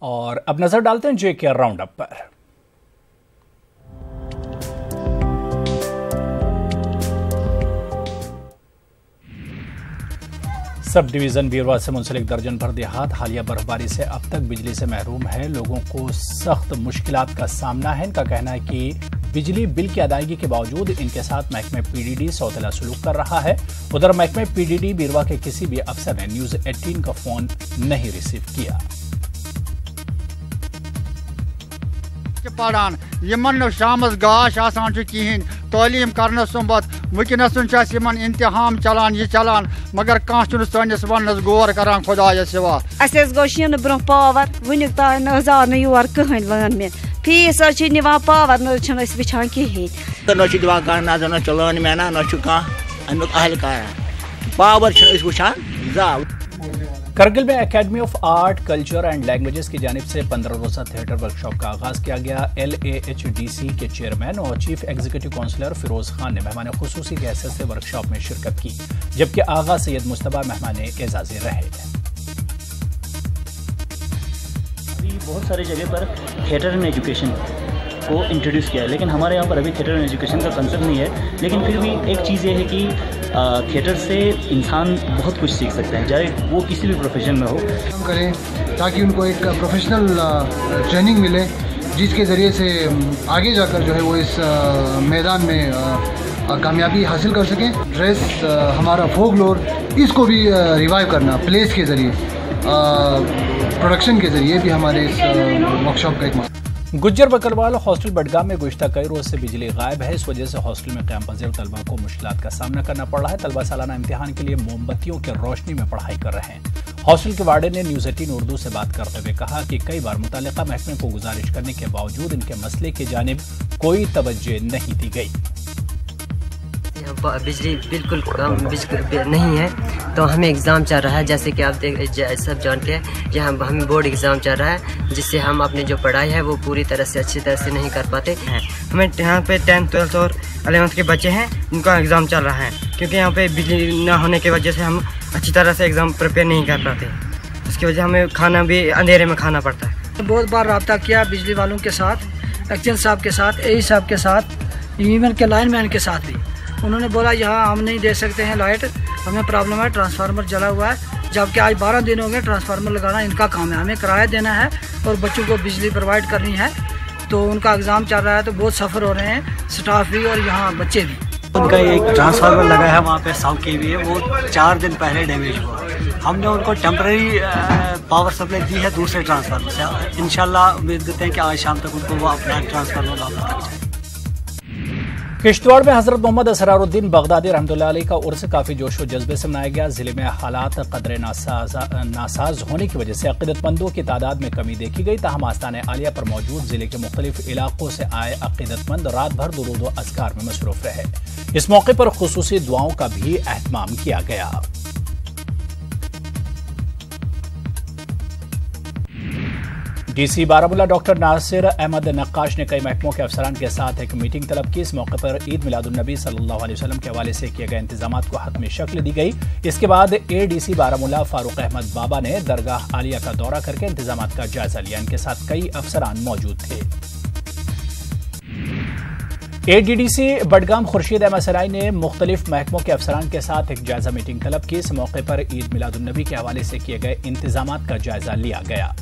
और अब नजर डालते हैं JK राउंड अप पर। सब डिवीजन बीरवा से मुंसलिक दर्जन भर देहात हालिया बर्फबारी से अब तक बिजली से महरूम है। लोगों को सख्त मुश्किलात का सामना है। इनका कहना है कि बिजली बिल की अदायगी के बावजूद इनके साथ महकमे PDD सौतेला सलूक कर रहा है। उधर महकमे PDD बीरवा के किसी भी अफसर ने न्यूज 18 का फोन नहीं रिसीव किया। पढ़ान यमन शामस गाश आसान कहें तालीम कर सुबत वनस इंतहाम चलान यह चलान मगर कह सनिस वनस गौर करान खुदाया सिवा गो शीन ब्रो पावर वुनिक तान आव योर कहन लन मे फीस निवान पावर न वचान कहें न चलान मैना न अमुक अहलकार पावर वचान। करगिल में academy of art culture and languages की जानिब से 15 रोजा थिएटर वर्कशॉप का आगाज किया गया। LAHDC के चेयरमैन और chief executive councillor Firoz Khan ने मेहमान खुसूसी की हैसियत से वर्कशॉप में शिरकत की, जबकि आगा सैयद मुस्तफा मेहमान एजाजी रहे। बहुत सारी जगह पर थिएटर एंड एजुकेशन को इंट्रोड्यूस किया है, लेकिन हमारे यहाँ पर अभी थिएटर एंड एजुकेशन का कंसेप्ट नहीं है। लेकिन फिर भी एक चीज़ ये है कि थिएटर से इंसान बहुत कुछ सीख सकते हैं, चाहे वो किसी भी प्रोफेशन में हो। काम करें ताकि उनको एक प्रोफेशनल ट्रेनिंग मिले, जिसके ज़रिए से आगे जाकर जो है वो इस मैदान में कामयाबी हासिल कर सकें। ड्रेस हमारा फोक लोर, इसको भी रिवाइव करना प्लेस के ज़रिए, प्रोडक्शन के ज़रिए भी हमारे इस वर्कशॉप का एक गुज्जर बकरवाल हॉस्टल बडगाम में गुज़िश्ता कई रोज से बिजली गायब है। इस वजह से हॉस्टल में क़याम पज़ीर तलबा को मुश्किलात का सामना करना पड़ रहा है। तलबा सालाना इम्तिहान के लिए मोमबत्तियों की रोशनी में पढ़ाई कर रहे हैं। हॉस्टल के वार्डन ने न्यूज 18 उर्दू से बात करते हुए कहा कि कई बार मुतल्लिका महकमे को गुजारिश करने के बावजूद इनके मसले की जानिब कोई तवज्जो नहीं दी गई। बिजली बिल्कुल नहीं है, तो हमें एग्ज़ाम चल रहा है, जैसे कि आप सब जानते हैं कि हमें बोर्ड एग्ज़ाम चल रहा है, जिससे हम अपनी जो पढ़ाई है वो पूरी तरह से अच्छी तरह से नहीं कर पाते हैं। हमें यहाँ पे 10th 12th और 11th के बच्चे हैं, इनका एग्ज़ाम चल रहा है, क्योंकि यहाँ पे बिजली ना होने की वजह से हम अच्छी तरह से एग्ज़ाम प्रिपेयर नहीं कर पाते। उसकी वजह हमें खाना भी अंधेरे में खाना पड़ता है। बहुत बार रब्ता किया बिजली वालों के साथ, एक्चुअल साहब के साथ, AE साहब के साथ, इवन के लाइनमैन के साथ भी। उन्होंने बोला यहाँ हम नहीं दे सकते हैं लाइट, हमें प्रॉब्लम है, ट्रांसफार्मर जला हुआ है। जबकि आज 12 दिन हो गए ट्रांसफार्मर लगाना इनका काम है, हमें किराया देना है और बच्चों को बिजली प्रोवाइड करनी है। तो उनका एग्ज़ाम चल रहा है, तो बहुत सफ़र हो रहे हैं, स्टाफ भी और यहाँ बच्चे भी। उनका एक ट्रांसफार्मर लगा है वहाँ पे 100 kV है, वो 4 दिन पहले डैमेज हुआ। हमने उनको टेम्पररी पावर सप्लाई दी है दूसरे ट्रांसफार्मर से। इंशाल्लाह उम्मीद करते हैं कि आज शाम तक उनको वो अपना ट्रांसफार्मर वापस कर जाए। किश्तवाड़ में हजरत मोहम्मद असरारुद्दीन बगदादी रहमतुल्लाह अलैह का उर्स काफी जोशो जज्बे से मनाया गया। जिले में हालात कदरे नासाज होने की वजह से अकीदतमंदों की तादाद में कमी देखी गई। ताहम आस्ताने आलिया पर मौजूद जिले के मुख्तलिफ इलाकों से आए अकीदतमंद रात भर दुरूद व अज़कार में मसरूफ रहे। इस मौके पर खुसूसी दुआओं का भी एहतमाम किया गया। DC बारामूला डॉक्टर नासिर अहमद नक्काश ने कई महकमों के अफसरान के साथ एक मीटिंग तलब की। इस मौके पर ईद मिलादुन्नबी सल्लल्लाहु अलैहि वसल्लम के हवाले से किए गए इंतजामात को हतमी शक्ल दी गई। इसके बाद ADC बारामूला फारूक अहमद बाबा ने दरगाह आलिया का दौरा करके इंतजामात का जायजा लिया। इनके साथ कई अफसरान मौजूद थे। ADDC बडगाम खुर्शीद अहमद सराई ने मुख्तलिफ महकमों के अफसरान के साथ एक जायजा मीटिंग तलब की। इस मौके पर ईद मिलादुन्नबी के हवाले से किए गए इंतजामात का जायजा लिया गया।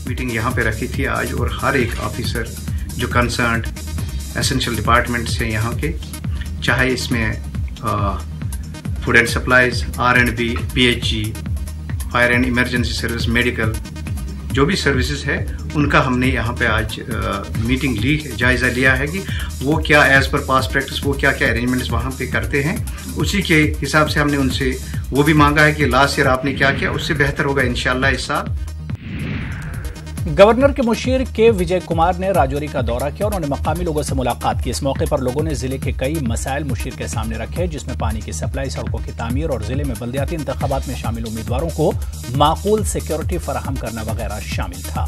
मीटिंग यहाँ पे रखी थी आज, और हर एक ऑफिसर जो कंसर्न्ड एसेंशियल डिपार्टमेंट से यहाँ के, चाहे इसमें food and supplies, R&B, PHG, fire and emergency service, medical, जो भी सर्विसेज है उनका हमने यहाँ पे आज मीटिंग ली, जायज़ा लिया है कि वो क्या एज़ पर पास प्रैक्टिस वो क्या क्या अरेंजमेंट्स वहाँ पे करते हैं। उसी के हिसाब से हमने उनसे वो भी मांगा है कि लास्ट ईयर आपने क्या किया, उससे बेहतर होगा इंशाल्लाह इस साल। गवर्नर के मुशीर के विजय कुमार ने राजौरी का दौरा किया। उन्होंने मकामी लोगों से मुलाकात की। इस मौके पर लोगों ने जिले के कई मसाइल मुशीर के सामने रखे, जिसमें पानी की सप्लाई, सड़कों की तामीर और जिले में बल्दियाती इंतखाबात में शामिल उम्मीदवारों को माकूल सिक्योरिटी फराहम करना वगैरह शामिल था।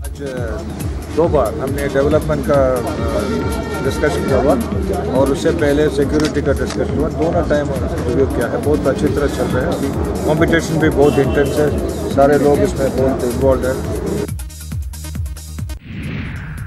आज 2 बार हमने डेवलपमेंट का डिस्कशन हुआ और उससे पहले सिक्योरिटी का डिस्कशन हुआ। दोनों टाइम रिव्यू किया है, बहुत अच्छी तरह चल रहे हैं। अभी कंपटीशन भी बहुत इंटेंस है, सारे लोग इसमें बहुत इन्वॉल्व हैं।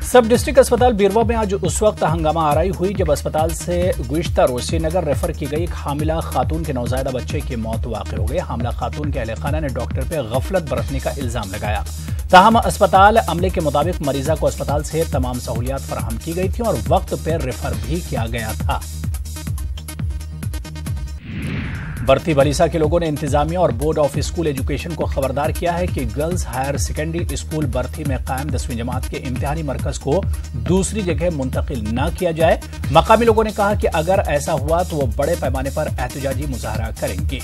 सब डिस्ट्रिक्ट अस्पताल बीरवा में आज उस वक्त हंगामा आराई हुई जब अस्पताल से गुज़िश्ता रोज श्रीनगर रेफर की गई एक हामिला खातून के नौज़ायदा बच्चे की मौत वाक़ हो गई। हामिला खातून के अहलखाना ने डॉक्टर पर गफलत बरतने का इल्जाम लगाया। ताहम अस्पताल अमले के मुताबिक मरीजा को अस्पताल से तमाम सहूलियात फराहम की गई थी और वक्त पर रेफर भी किया गया था। बरती बलीसा के लोगों ने इंतजामिया और बोर्ड ऑफ स्कूल एजुकेशन को खबरदार किया है कि गर्ल्स हायर सेकेंडरी स्कूल बरती में कायम 10वीं जमात के इम्तिहानी मरकज को दूसरी जगह मुंतकिल न किया जाए। मकामी लोगों ने कहा कि अगर ऐसा हुआ तो वो बड़े पैमाने पर एहतजाजी मुजाहरा करेंगे।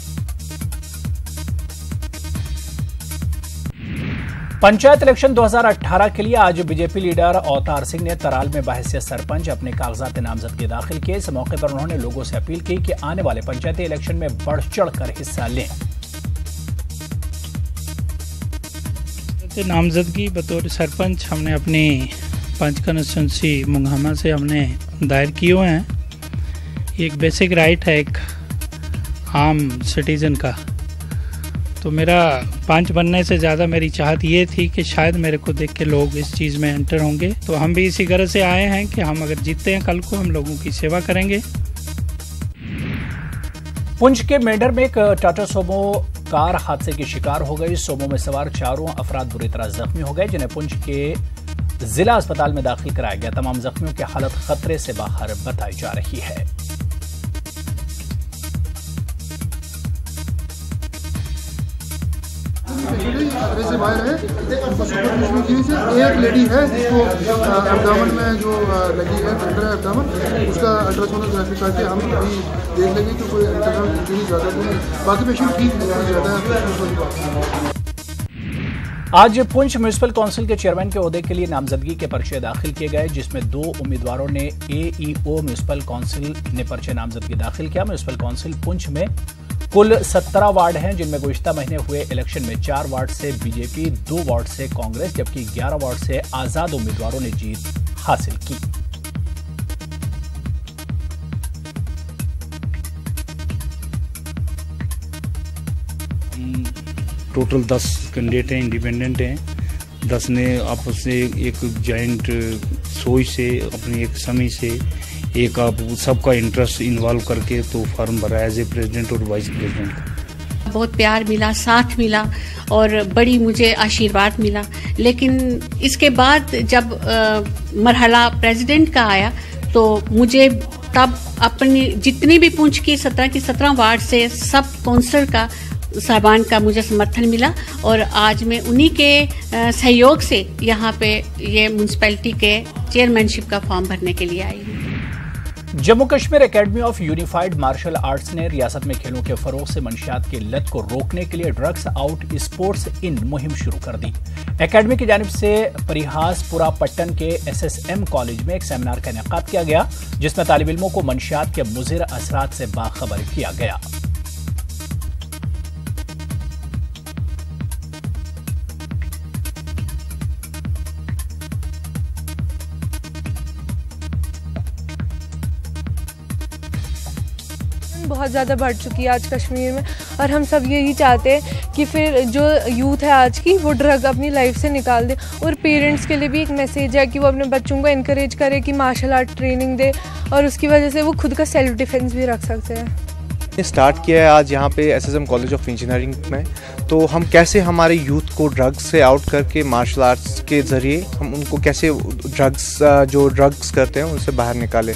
पंचायत इलेक्शन 2018 के लिए आज बीजेपी लीडर अवतार सिंह ने तराल में बहैसियत सरपंच अपने कागजात नामजदगी दाखिल किए। इस मौके पर उन्होंने लोगों से अपील की कि आने वाले पंचायती इलेक्शन में बढ़ चढ़कर हिस्सा लें। नामजदगी बतौर सरपंच हमने अपनी पंच कंस्टिट्यूंसी मुंगामा से हमने दायर किए हुए हैं। एक बेसिक राइट है एक आम सिटीजन का, तो मेरा पंच बनने से ज़्यादा मेरी चाहत ये थी कि शायद मेरे को देख के लोग इस चीज़ में एंटर होंगे। तो हम भी इसी गर्ज से आए हैं कि हम अगर जीतते हैं कल को हम लोगों की सेवा करेंगे। पुंछ के मेंढर में एक टाटा सोमो कार हादसे की शिकार हो गई। सोमो में सवार 4 अफराद बुरी तरह जख्मी हो गए, जिन्हें पुंछ के जिला अस्पताल में दाखिल कराया गया। तमाम जख्मियों की हालत खतरे से बाहर बताई जा रही है। खतरे से बाहर है, उनको सुपरविजन की से एक लेडी है जिसको एब्डामन में जो लगी है फ्रैक्चर एब्डामन, उसका अल्ट्रासोनोग्राफी करके हम अभी देख लेंगे कि कोई इंटरनल इंजरी ज़्यादा तो नहीं, बाकी पेशेंट ठीक है, ज़्यादा है। आज पुंछ म्यूनिसिपल काउंसिल के चेयरमैन के ओहदे के लिए नामजदगी के पर्चे दाखिल किए गए, जिसमें 2 उम्मीदवारों ने AEO म्यूनिसिपल काउंसिल ने पर्चे नामजदगी दाखिल किया। म्यूनिसिपल काउंसिल पुंछ में कुल 17 वार्ड हैं, जिनमें गुज़िश्ता महीने हुए इलेक्शन में 4 वार्ड से बीजेपी, 2 वार्ड से कांग्रेस जबकि 11 वार्ड से आजाद उम्मीदवारों ने जीत हासिल की। टोटल 10 कैंडिडेट हैं, इंडिपेंडेंट हैं। 10 ने आपस से एक जॉइंट सोच से अपनी एक समय से एक आप सबका इंटरेस्ट इन्वॉल्व करके तो फॉर्म भरा एज ए प्रेसिडेंट और वाइस प्रेसिडेंट का। बहुत प्यार मिला, साथ मिला और बड़ी मुझे आशीर्वाद मिला। लेकिन इसके बाद जब मरहला प्रेसिडेंट का आया तो मुझे तब अपनी जितनी भी पुंछ की 17 वार्ड से सब काउंसिलर का साहबान का मुझे समर्थन मिला और आज मैं उन्हीं के सहयोग से यहाँ पे ये म्यूनसिपैलिटी के चेयरमैनशिप का फॉर्म भरने के लिए आई हूँ। Jammu Kashmir academy of unified martial arts ने रियासत में खेलों के फरोग से मंशियात की लत को रोकने के लिए ड्रग्स आउट स्पोर्ट्स इन मुहिम शुरू कर दी। एकेडमी की जानिब से परिहासपुरा पट्टन के SSM कॉलेज में एक सेमिनार का इनेकाद किया गया, जिसमें तालिब इल्मों को मंशियात के मुज़िर असरात से बाखबर किया गया। बहुत ज़्यादा बढ़ चुकी है आज कश्मीर में और हम सब यही चाहते हैं कि फिर जो यूथ है आज की वो ड्रग अपनी लाइफ से निकाल दे। और पेरेंट्स के लिए भी एक मैसेज है कि वो अपने बच्चों को इनकरेज करे कि मार्शल आर्ट ट्रेनिंग दे और उसकी वजह से वो खुद का सेल्फ डिफेंस भी रख सकते हैं। स्टार्ट किया है आज यहाँ पे SSM कॉलेज ऑफ इंजीनियरिंग में, तो हम कैसे हमारे यूथ को ड्रग्स से आउट करके मार्शल आर्ट्स के ज़रिए हम उनको कैसे ड्रग्स करते हैं उनसे बाहर निकालें।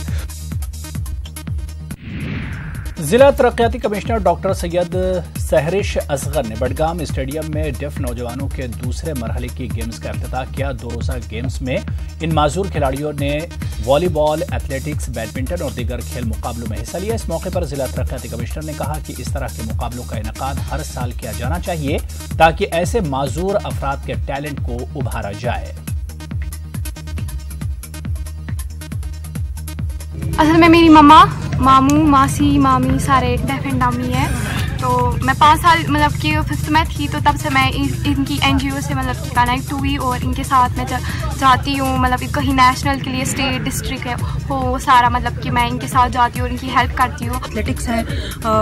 जिला तरक्याती कमिश्नर डॉक्टर सैयद सहरिश असगर ने बडगाम स्टेडियम में डेफ नौजवानों के दूसरे मरहले की गेम्स का इफ्तिताह किया। 2 रोज़ा गेम्स में इन माजूर खिलाड़ियों ने वॉलीबॉल, एथलेटिक्स, बैडमिंटन और दीगर खेल मुकाबलों में हिस्सा लिया। इस मौके पर जिला तरक्याती कमिश्नर ने कहा कि इस तरह के मुकाबलों का इनेकाद हर साल किया जाना चाहिए ताकि ऐसे माजूर अफराद के टैलेंट को उभारा जाए। असल में मेरी मम्मा, मामू, मासी, मामी सारे डेफ एंड डमी है तो मैं 5 साल मतलब कि 5th में थी, तो तब से मैं इनकी NGO से मतलब कि कनेक्ट हुई और इनके साथ मैं जाती हूँ, मतलब कहीं नेशनल के लिए, स्टेट, डिस्ट्रिक्ट है हो सारा, मतलब कि मैं इनके साथ जाती हूँ और इनकी हेल्प करती हूँ। एथलेटिक्स है,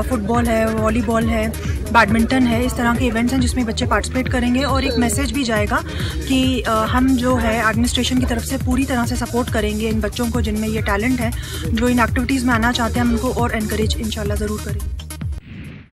फुटबॉल है, वॉलीबॉल है, बैडमिंटन है, इस तरह के इवेंट्स हैं जिसमें बच्चे पार्टिसिपेट करेंगे और एक मैसेज भी जाएगा कि हम जो है एडमिनिस्ट्रेशन की तरफ से पूरी तरह से सपोर्ट करेंगे इन बच्चों को जिनमें ये टैलेंट है, जो इन एक्टिविटीज़ में आना चाहते हैं हम उनको और एनकरेज इंशाल्लाह ज़रूर करेंगे।